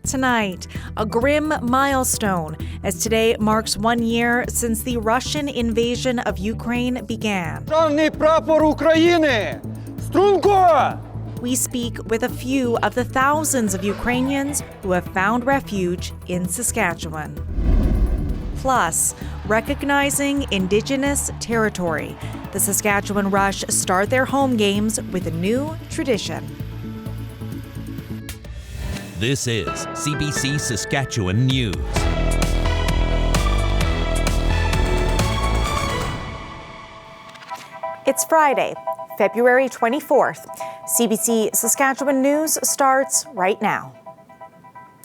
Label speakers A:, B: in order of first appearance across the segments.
A: tonight, a grim milestone, as today marks 1 year since the Russian invasion of Ukraine began.
B: Державний прапор України! Струнко!
A: We speak with a few of the thousands of Ukrainians who have found refuge in Saskatchewan. Plus, recognizing Indigenous territory, the Saskatchewan Rush start their home games with a new tradition.
C: This is CBC Saskatchewan News.
A: It's Friday, February 24th. CBC Saskatchewan News starts right now.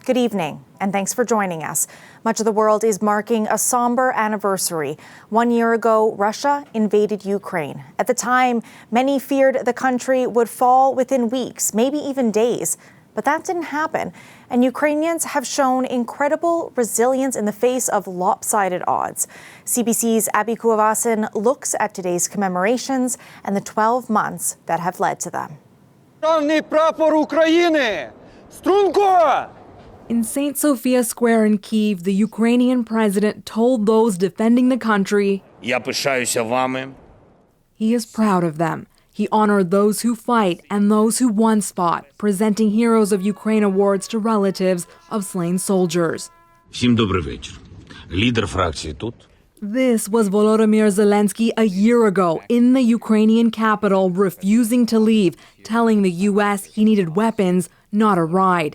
A: Good evening, and thanks for joining us. Much of the world is marking a somber anniversary. 1 year ago, Russia invaded Ukraine. At the time, many feared the country would fall within weeks, maybe even days. But that didn't happen, and Ukrainians have shown incredible resilience in the face of lopsided odds. CBC's Abby Kuavasin looks at today's commemorations and the 12 months that have led to them.
B: Державний прапор України! Струнко!
D: In St. Sophia Square in Kyiv, the Ukrainian president told those defending the country,
E: Я пишаюся вами.
D: he is proud of them. He honored those who fight and those who once fought, presenting Heroes of Ukraine awards to relatives of slain soldiers.
E: Всім добрий вечір. Лідер фракції тут.
D: This was Volodymyr Zelensky a year ago in the Ukrainian capital, refusing to leave, telling the U.S. he needed weapons, not a ride.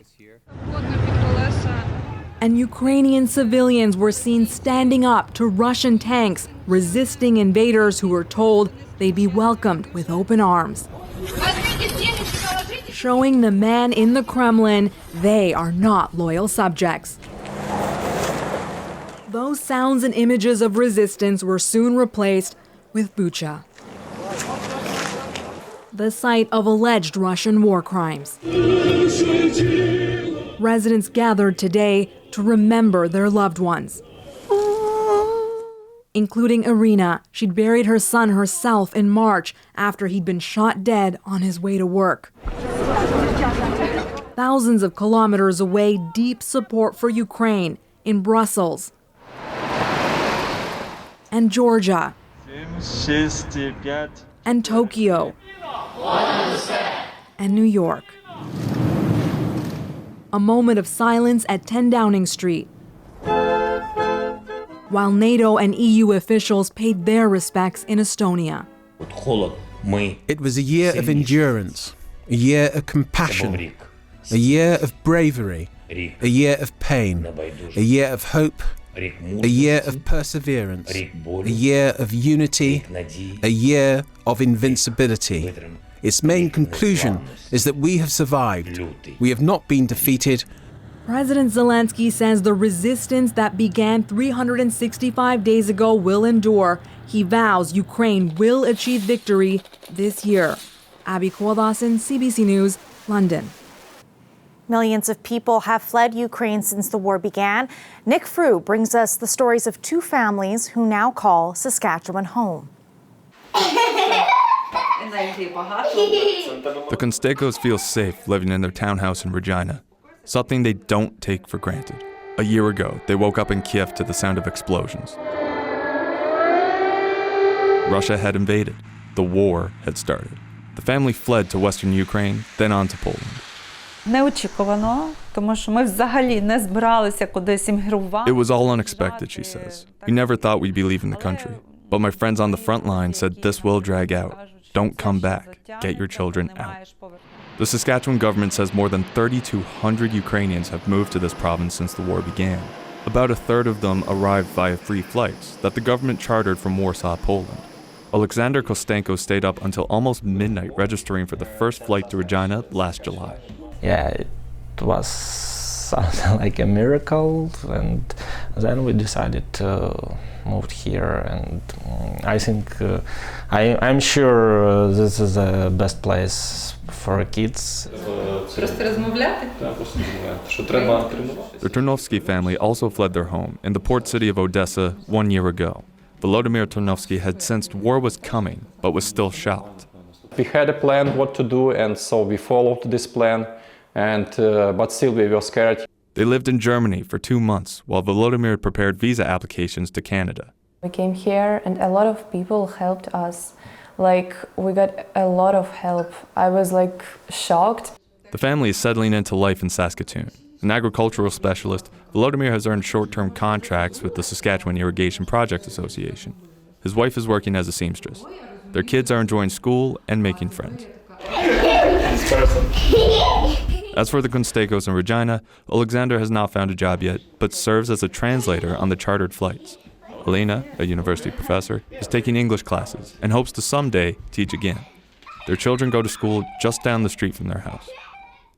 D: And Ukrainian civilians were seen standing up to Russian tanks, resisting invaders who were told they'd be welcomed with open arms. Showing the man in the Kremlin they are not loyal subjects. Those sounds and images of resistance were soon replaced with Bucha, the site of alleged Russian war crimes. Residents gathered today to remember their loved ones, including Irina. She'd buried her son herself in March after he'd been shot dead on his way to work. Thousands of kilometers away, deep support for Ukraine in Brussels and Georgia and Tokyo and New York. A moment of silence at 10 Downing Street, while NATO and EU officials paid their respects in Estonia.
F: It was a year of endurance, a year of compassion, a year of bravery, a year of pain, a year of hope, a year of perseverance, a year of unity, a year of invincibility. Its main conclusion is that we have survived. We have not been defeated.
D: President Zelensky says the resistance that began 365 days ago will endure. He vows Ukraine will achieve victory this year. Abby Kuavasin, CBC News, London.
A: Millions of people have fled Ukraine since the war began. Nick Frew brings us the stories of two families who now call Saskatchewan home.
G: The Constakos feel safe living in their townhouse in Regina, something they don't take for granted. A year ago, they woke up in Kiev to the sound of explosions. Russia had invaded. The war had started. The family fled to western Ukraine, then on to Poland.
H: Неочікувано, тому що ми взагалі не збиралися кудись іммігрувати.
G: It was all unexpected, she says. We never thought we'd be leaving the country. But my friends on the front line said this will drag out. Don't come back. Get your children out. The Saskatchewan government says more than 3,200 Ukrainians have moved to this province since the war began. About a third of them arrived via free flights that the government chartered from Warsaw, Poland. Alexander Kostenko stayed up until almost midnight registering for the first flight to Regina last July.
I: Yeah, it was something like a miracle, and then we decided to move here, and I think I'm sure this is the best place for kids.
G: The Tarnowski family also fled their home in the port city of Odessa 1 year ago. Volodymyr Tarnowski had sensed war was coming, but was still shocked.
J: We had a plan what to do, and so we followed this plan. But still we were scared.
G: They lived in Germany for 2 months while Volodymyr prepared visa applications to Canada.
J: We came here and a lot of people helped us. We got a lot of help. I was shocked.
G: The family is settling into life in Saskatoon. An agricultural specialist, Volodymyr has earned short-term contracts with the Saskatchewan Irrigation Project Association. His wife is working as a seamstress. Their kids are enjoying school and making friends. As for the Constakos in Regina, Alexander has not found a job yet, but serves as a translator on the chartered flights. Elena, a university professor, is taking English classes and hopes to someday teach again. Their children go to school just down the street from their house.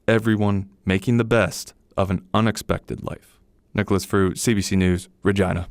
G: Everyone making the best of an unexpected life. Nicholas Frew, CBC News, Regina.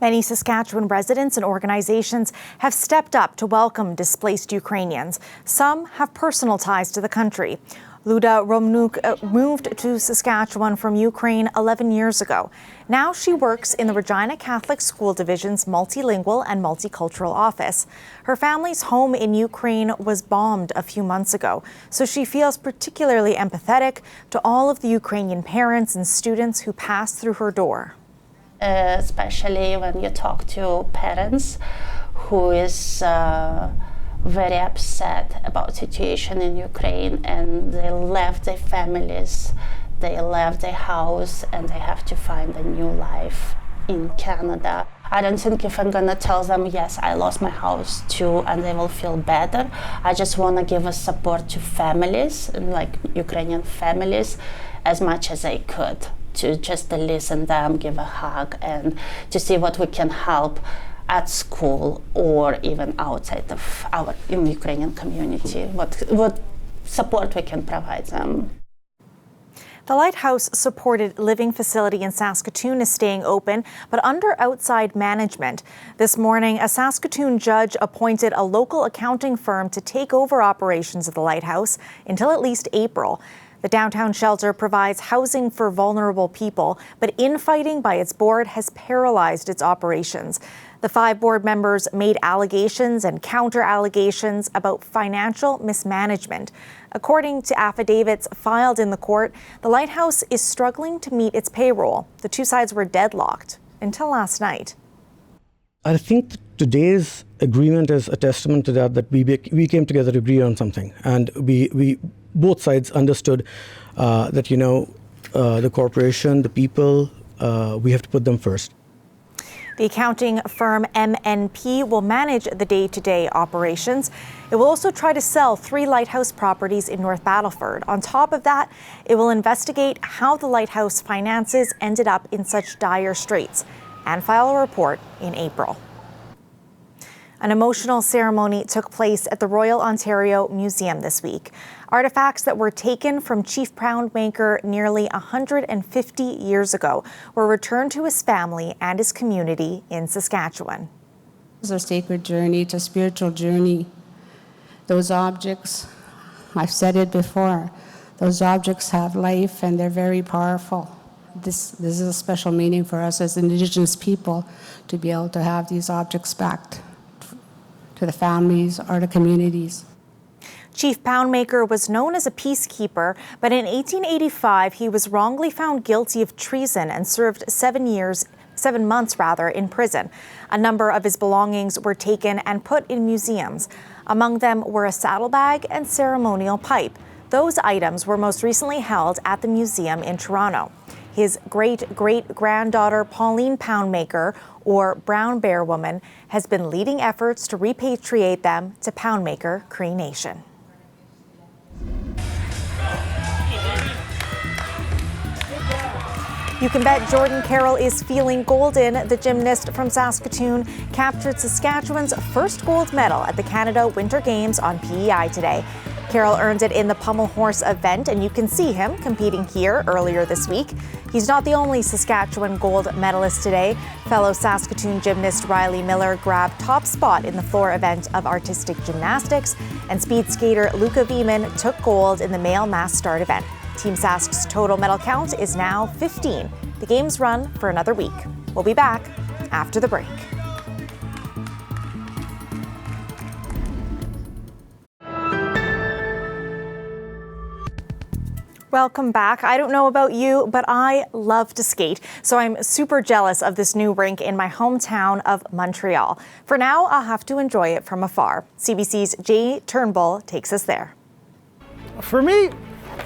A: Many Saskatchewan residents and organizations have stepped up to welcome displaced Ukrainians. Some have personal ties to the country. Luda Romnuk moved to Saskatchewan from Ukraine 11 years ago. Now she works in the Regina Catholic School Division's multilingual and multicultural office. Her family's home in Ukraine was bombed a few months ago, so she feels particularly empathetic to all of the Ukrainian parents and students who passed through her door.
K: Especially when you talk to parents who is very upset about situation in Ukraine, and they left their families, they left their house, and they have to find a new life in Canada. I don't think if I'm gonna tell them, yes, I lost my house too, and they will feel better. I just wanna give a support to families, like Ukrainian families, as much as I could, to just listen them, give a hug, and to see what we can help at school or even outside of our Ukrainian community, what support we can provide them.
A: The Lighthouse Supported Living facility in Saskatoon is staying open, but under outside management. This morning, a Saskatoon judge appointed a local accounting firm to take over operations of the Lighthouse until at least April. The downtown shelter provides housing for vulnerable people, but infighting by its board has paralyzed its operations. The 5 board members made allegations and counter-allegations about financial mismanagement. According to affidavits filed in the court, the Lighthouse is struggling to meet its payroll. The 2 sides were deadlocked until last night.
L: I think today's agreement is a testament to that we came together to agree on something, and we both sides understood that the corporation, the people, we have to put them first.
A: The accounting firm MNP will manage the day-to-day operations. It will also try to sell 3 Lighthouse properties in North Battleford. On top of that, it will investigate how the Lighthouse finances ended up in such dire straits and file a report in April. An emotional ceremony took place at the Royal Ontario Museum this week. Artifacts that were taken from Chief Poundmaker nearly 150 years ago were returned to his family and his community in Saskatchewan.
M: It's a sacred journey, it's a spiritual journey. Those objects, I've said it before, those objects have life and they're very powerful. This is a special meaning for us as Indigenous people to be able to have these objects back to the families or the communities.
A: Chief Poundmaker was known as a peacekeeper, but in 1885 he was wrongly found guilty of treason and served 7 months in prison. A number of his belongings were taken and put in museums. Among them were a saddlebag and ceremonial pipe. Those items were most recently held at the museum in Toronto. His great-great-granddaughter Pauline Poundmaker, or Brown Bear Woman, has been leading efforts to repatriate them to Poundmaker Cree Nation. You can bet Jordan Carroll is feeling golden. The gymnast from Saskatoon captured Saskatchewan's first gold medal at the Canada Winter Games on PEI today. Carroll earned it in the pommel horse event, and you can see him competing here earlier this week. He's not the only Saskatchewan gold medalist today. Fellow Saskatoon gymnast Riley Miller grabbed top spot in the floor event of artistic gymnastics, and speed skater Luca Vieman took gold in the male mass start event. Team Sask's total medal count is now 15. The games run for another week. We'll be back after the break. Welcome back. I don't know about you, but I love to skate, so I'm super jealous of this new rink in my hometown of Montreal. For now, I'll have to enjoy it from afar. CBC's Jay Turnbull takes us there.
N: For me,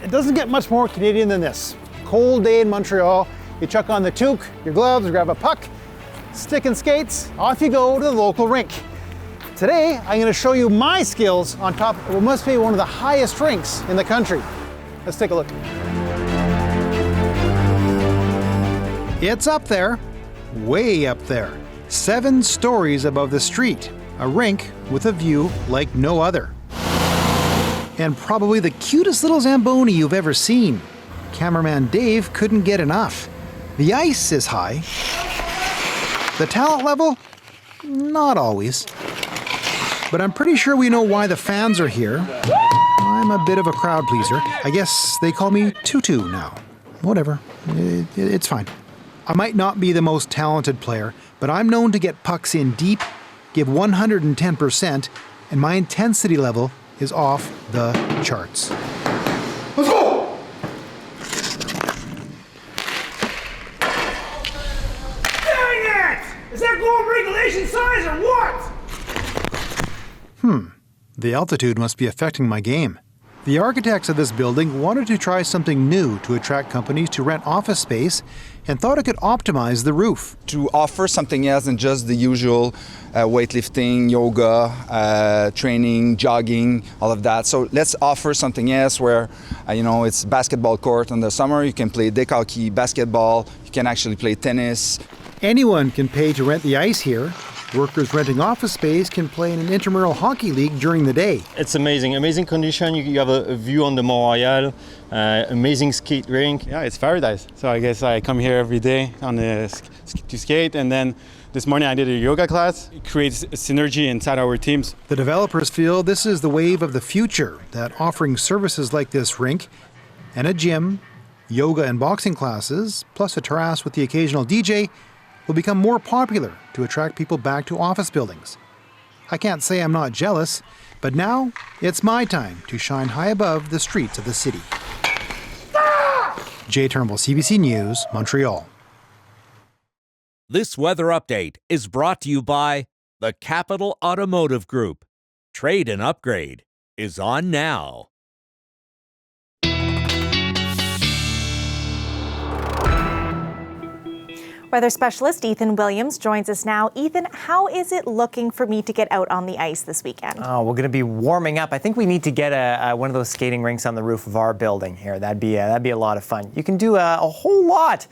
N: it doesn't get much more Canadian than this. Cold day in Montreal, you chuck on the toque, your gloves, grab a puck, stick and skates, off you go to the local rink. Today, I'm going to show you my skills on top of what must be one of the highest rinks in the country. Let's take a look. It's up there, way up there, 7 stories above the street, a rink with a view like no other. And probably the cutest little Zamboni you've ever seen. Cameraman Dave couldn't get enough. The ice is high. The talent level? Not always. But I'm pretty sure we know why the fans are here. I'm a bit of a crowd pleaser. I guess they call me Tutu now. Whatever, it's fine. I might not be the most talented player, but I'm known to get pucks in deep, give 110%, and my intensity level is off the charts. Let's go!
B: Dang it! Is that goal regulation size or what?
N: The altitude must be affecting my game. The architects of this building wanted to try something new to attract companies to rent office space and thought it could optimize the roof.
O: To offer something else than just the usual weightlifting, yoga, training, jogging, all of that. So let's offer something else where, it's basketball court in the summer. You can play deck hockey, basketball. You can actually play tennis.
N: Anyone can pay to rent the ice here. Workers renting office space can play in an intramural hockey league during the day.
P: It's amazing condition. You have a view on the Mont Royal, amazing skate rink.
Q: Yeah, it's paradise. So I guess I come here every day to skate, and then this morning I did a yoga class. It creates synergy inside our teams.
N: The developers feel this is the wave of the future, that offering services like this rink and a gym, yoga and boxing classes, plus a terrace with the occasional DJ, will become more popular to attract people back to office buildings. I can't say I'm not jealous, but now it's my time to shine high above the streets of the city. Jay Turnbull, CBC News, Montreal.
C: This weather update is brought to you by the Capital Automotive Group. Trade and upgrade is on now.
A: Weather specialist Ethan Williams joins us now. Ethan, how is it looking for me to get out on the ice this weekend?
R: Oh, we're going to be warming up. I think we need to get one of those skating rinks on the roof of our building here. That'd be a lot of fun. You can do a whole lot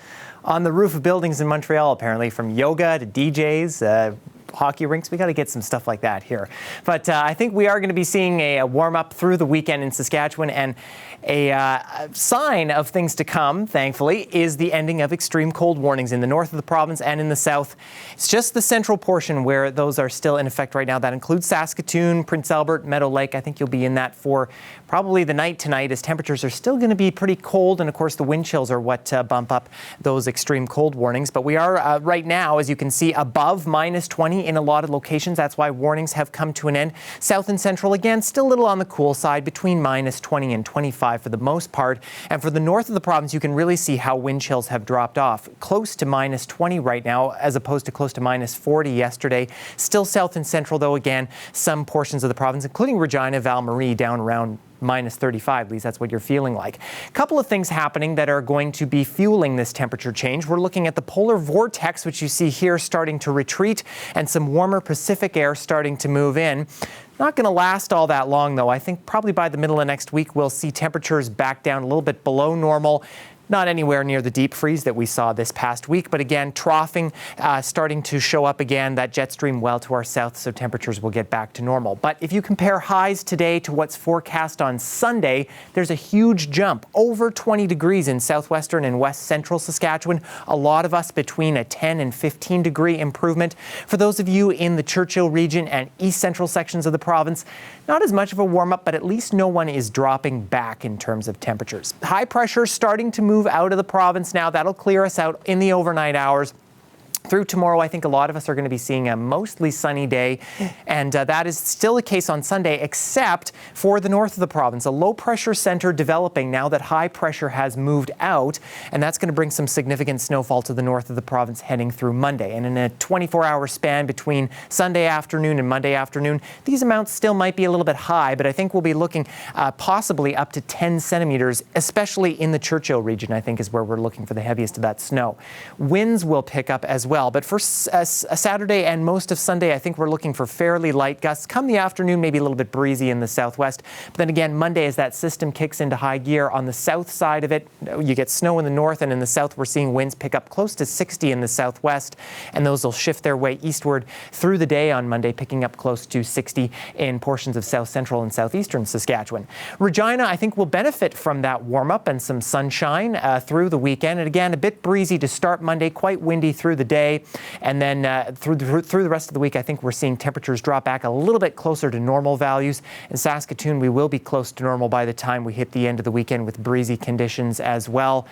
R: on the roof of buildings in Montreal, apparently, from yoga to DJs, hockey rinks. We got to get some stuff like that here. But I think we are going to be seeing a warm up through the weekend in Saskatchewan, and a sign of things to come, thankfully, is the ending of extreme cold warnings in the north of the province and in the south. It's just the central portion where those are still in effect right now. That includes Saskatoon, Prince Albert, Meadow Lake. I think you'll be in that for probably the night tonight, as temperatures are still going to be pretty cold, and of course the wind chills are what bump up those extreme cold warnings. But we are right now, as you can see, above -20 in a lot of locations. That's why warnings have come to an end. South and central, again, still a little on the cool side, between -20 and 25 for the most part. And for the north of the province, you can really see how wind chills have dropped off. Close to -20 right now, as opposed to close to -40 yesterday. Still south and central, though, again, some portions of the province, including Regina, Val-Marie, down around -35, at least that's what you're feeling like. A couple of things happening that are going to be fueling this temperature change. We're looking at the polar vortex, which you see here, starting to retreat, and some warmer Pacific air starting to move in. Not going to last all that long, though. I think probably by the middle of next week, we'll see temperatures back down a little bit below normal. Not anywhere near the deep freeze that we saw this past week, but again, troughing starting to show up again, that jet stream well to our south, so temperatures will get back to normal. But if you compare highs today to what's forecast on Sunday, there's a huge jump, over 20 degrees in southwestern and west central Saskatchewan. A lot of us between a 10 and 15 degree improvement. For those of you in the Churchill region and east central sections of the province, not as much of a warm up, but at least no one is dropping back in terms of temperatures. High pressure starting to move out of the province now. That'll clear us out in the overnight hours. Through tomorrow, I think a lot of us are going to be seeing a mostly sunny day, and that is still the case on Sunday, except for the north of the province. A low-pressure center developing now that high pressure has moved out, and that's going to bring some significant snowfall to the north of the province heading through Monday. And in a 24-hour span between Sunday afternoon and Monday afternoon, these amounts still might be a little bit high, but I think we'll be looking possibly up to 10 centimeters, especially in the Churchill region, I think is where we're looking for the heaviest of that snow. Winds will pick up as well, but for Saturday and most of Sunday, I think we're looking for fairly light gusts. Come the afternoon, maybe a little bit breezy in the southwest. But then again, Monday, as that system kicks into high gear on the south side of it, you get snow in the north, and in the south, we're seeing winds pick up close to 60 in the southwest, and those will shift their way eastward through the day on Monday, picking up close to 60 in portions of south central and southeastern Saskatchewan. Regina, I think, will benefit from that warm up and some sunshine through the weekend. And again, a bit breezy to start Monday, quite windy through the day. And then through the rest of the week, I think we're seeing temperatures drop back a little bit closer to normal values. In Saskatoon, we will be close to normal by the time we hit the end of the weekend with breezy conditions as well.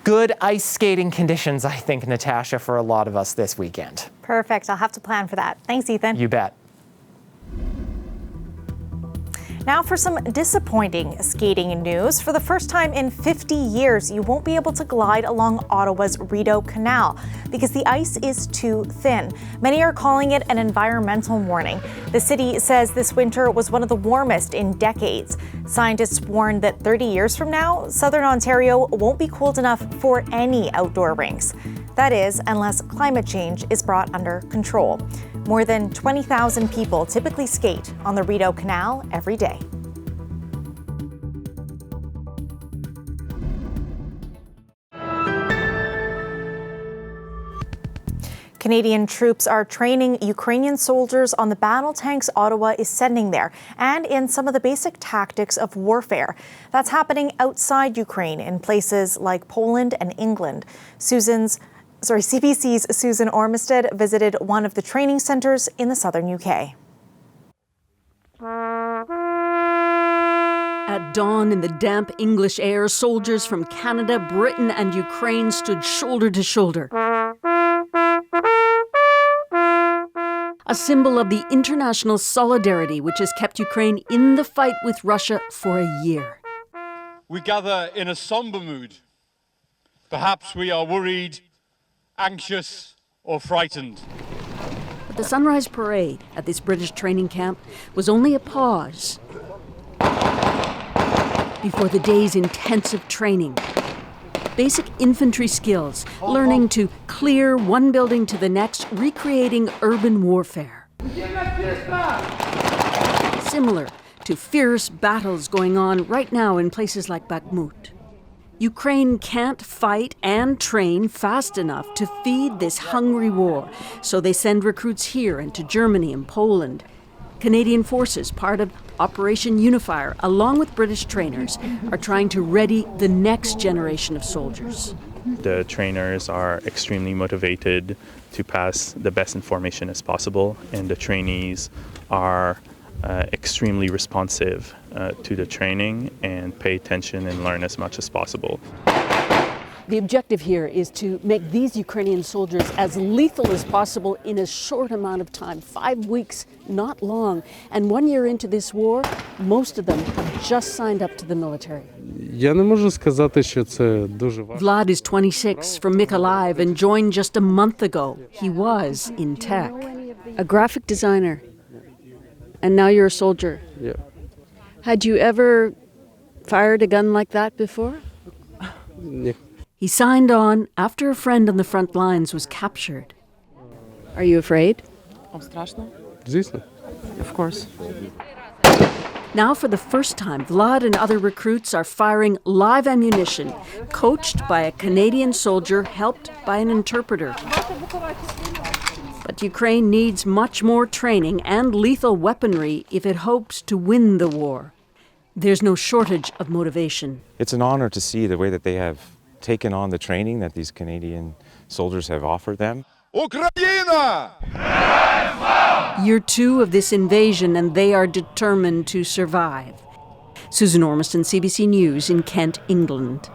R: Good ice skating conditions, I think, Natasha, for a lot of us this weekend.
A: Perfect. I'll have to plan for that. Thanks, Ethan.
R: You bet.
A: Now for some disappointing skating news. For the first time in 50 years, you won't be able to glide along Ottawa's Rideau Canal because the ice is too thin. Many are calling it an environmental warning. The city says this winter was one of the warmest in decades. Scientists warn that 30 years from now, southern Ontario won't be cold enough for any outdoor rinks. That is, unless climate change is brought under control. More than 20,000 people typically skate on the Rideau Canal every day. Canadian troops are training Ukrainian soldiers on the battle tanks Ottawa is sending there and in some of the basic tactics of warfare. That's happening outside Ukraine in places like Poland and England. CBC's Susan Ormisted visited one of the training centres in the southern UK.
S: At dawn in the damp English air, soldiers from Canada, Britain and Ukraine stood shoulder to shoulder. A symbol of the international solidarity which has kept Ukraine in the fight with Russia for a year.
T: We gather in a sombre mood. Perhaps we are worried, anxious or frightened.
S: But the sunrise parade at this British training camp was only a pause before the day's intensive training. Basic infantry skills, learning to clear one building to the next, recreating urban warfare. Similar to fierce battles going on right now in places like Bakhmut. Ukraine can't fight and train fast enough to feed this hungry war, so they send recruits here and to Germany and Poland. Canadian forces, part of Operation Unifier, along with British trainers, are trying to ready the next generation of soldiers.
U: The trainers are extremely motivated to pass the best information as possible, and the trainees are extremely responsive to the training and pay attention and learn as much as possible.
S: The objective here is to make these Ukrainian soldiers as lethal as possible in a short amount of time, 5 weeks, not long. And 1 year into this war, most of them have just signed up to the military. Vlad is 26, from Mykolaiv, and joined just a month ago. He was in tech, a graphic designer, and now you're a soldier.
V: Yeah.
S: Had you ever fired a gun like that before?
V: Yeah.
S: He signed on after a friend on the front lines was captured. Are you afraid?
V: Звісно.
S: Of course. Now, for the first time, Vlad and other recruits are firing live ammunition, coached by a Canadian soldier helped by an interpreter. But Ukraine needs much more training and lethal weaponry if it hopes to win the war. There's no shortage of motivation.
W: It's an honor to see the way that they have taken on the training that these Canadian soldiers have offered them.
T: Ukraine!
S: Year 2 of this invasion, and they are determined to survive. Susan Ormiston, CBC News in Kent, England.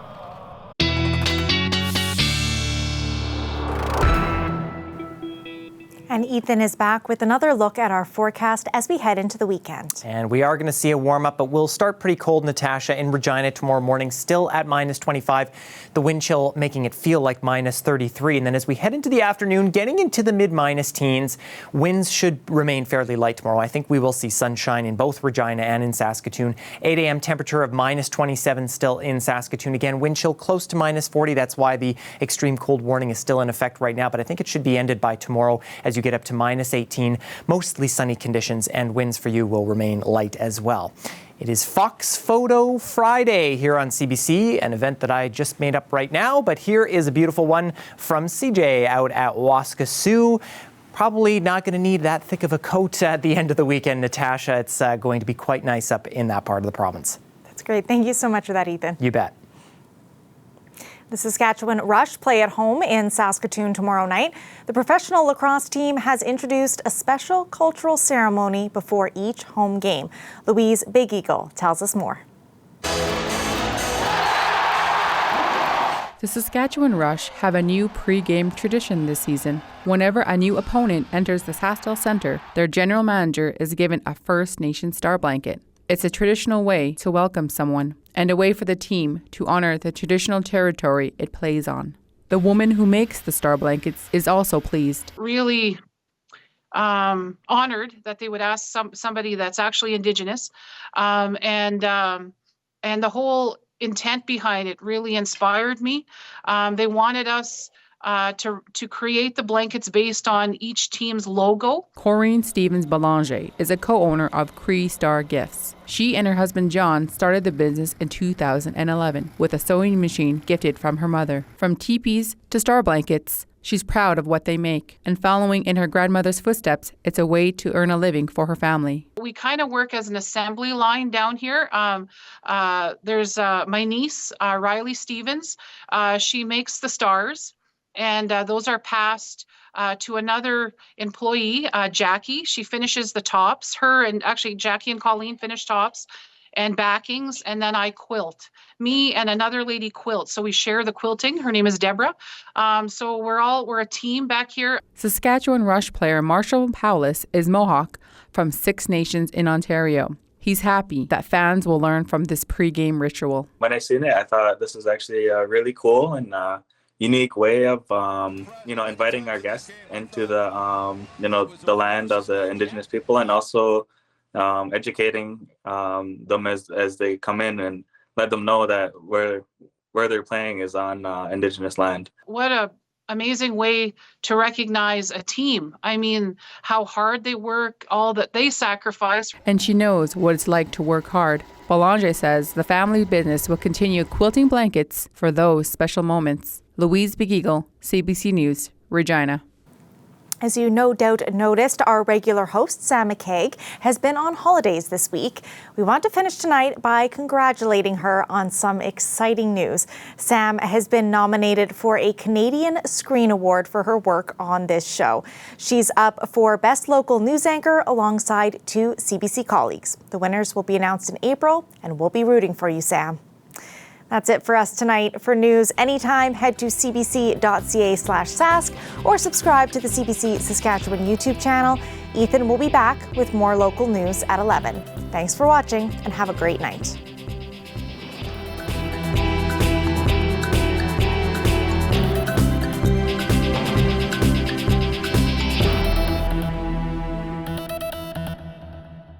A: And Ethan is back with another look at our forecast as we head into the weekend.
R: And we are going to see a warm up, but we'll start pretty cold, Natasha, in Regina tomorrow morning, still at minus 25. The wind chill making it feel like minus 33. And then as we head into the afternoon, getting into the mid-minus teens, winds should remain fairly light tomorrow. I think we will see sunshine in both Regina and in Saskatoon. 8 a.m. temperature of minus 27 still in Saskatoon. Again, wind chill close to minus 40. That's why the extreme cold warning is still in effect right now. But I think it should be ended by tomorrow as you get up to minus 18. Mostly sunny conditions, and winds for you will remain light as well. It is Fox Photo Friday here on CBC, an event that I just made up right now. But here is a beautiful one from CJ out at Waskesiu. Probably not going to need that thick of a coat at the end of the weekend, Natasha. It's going to be quite nice up in that part of the province.
A: That's great. Thank you so much for that, Ethan.
R: You bet.
A: The Saskatchewan Rush play at home in Saskatoon tomorrow night. The professional lacrosse team has introduced a special cultural ceremony before each home game. Louise Big Eagle tells us more.
D: The Saskatchewan Rush have a new pre-game tradition this season. Whenever a new opponent enters the Saskatchewan Centre, their general manager is given a First Nation star blanket. It's a traditional way to welcome someone and a way for the team to honor the traditional territory it plays on. The woman who makes the star blankets is also pleased.
E: Really honored that they would ask somebody that's actually Indigenous, and the whole intent behind it really inspired me. They wanted us to create the blankets based on each team's logo.
D: Corinne Stevens-Belanger is a co-owner of Cree Star Gifts. She and her husband John started the business in 2011 with a sewing machine gifted from her mother. From teepees to star blankets, she's proud of what they make. And following in her grandmother's footsteps, it's a way to earn a living for her family.
E: We kind of work as an assembly line down here. There's my niece, Riley Stevens. She makes the stars. And those are passed to another employee, Jackie. She finishes the tops. Her and actually Jackie and Colleen finish tops and backings, and then I quilt. Me and another lady quilt, so we share the quilting. Her name is Deborah. So we're a team back here.
D: Saskatchewan Rush player Marshall Powless is Mohawk from Six Nations in Ontario. He's happy that fans will learn from this pre-game ritual.
F: When I seen it, I thought this was actually really cool and unique way of inviting our guests into the land of the Indigenous people, and also educating them as they come in, and let them know that where they're playing is on Indigenous land.
E: What a amazing way to recognize a team. I mean, how hard they work, all that they sacrifice.
D: And she knows what it's like to work hard. Belanger says the family business will continue quilting blankets for those special moments. Louise Big Eagle, CBC News, Regina.
A: As you no doubt noticed, our regular host, Sam McCaig, has been on holidays this week. We want to finish tonight by congratulating her on some exciting news. Sam has been nominated for a Canadian Screen Award for her work on this show. She's up for Best Local News Anchor alongside two CBC colleagues. The winners will be announced in April, and we'll be rooting for you, Sam. That's it for us tonight. For news anytime, head to cbc.ca/sask or subscribe to the CBC Saskatchewan YouTube channel. Ethan will be back with more local news at 11. Thanks for watching and have a great night.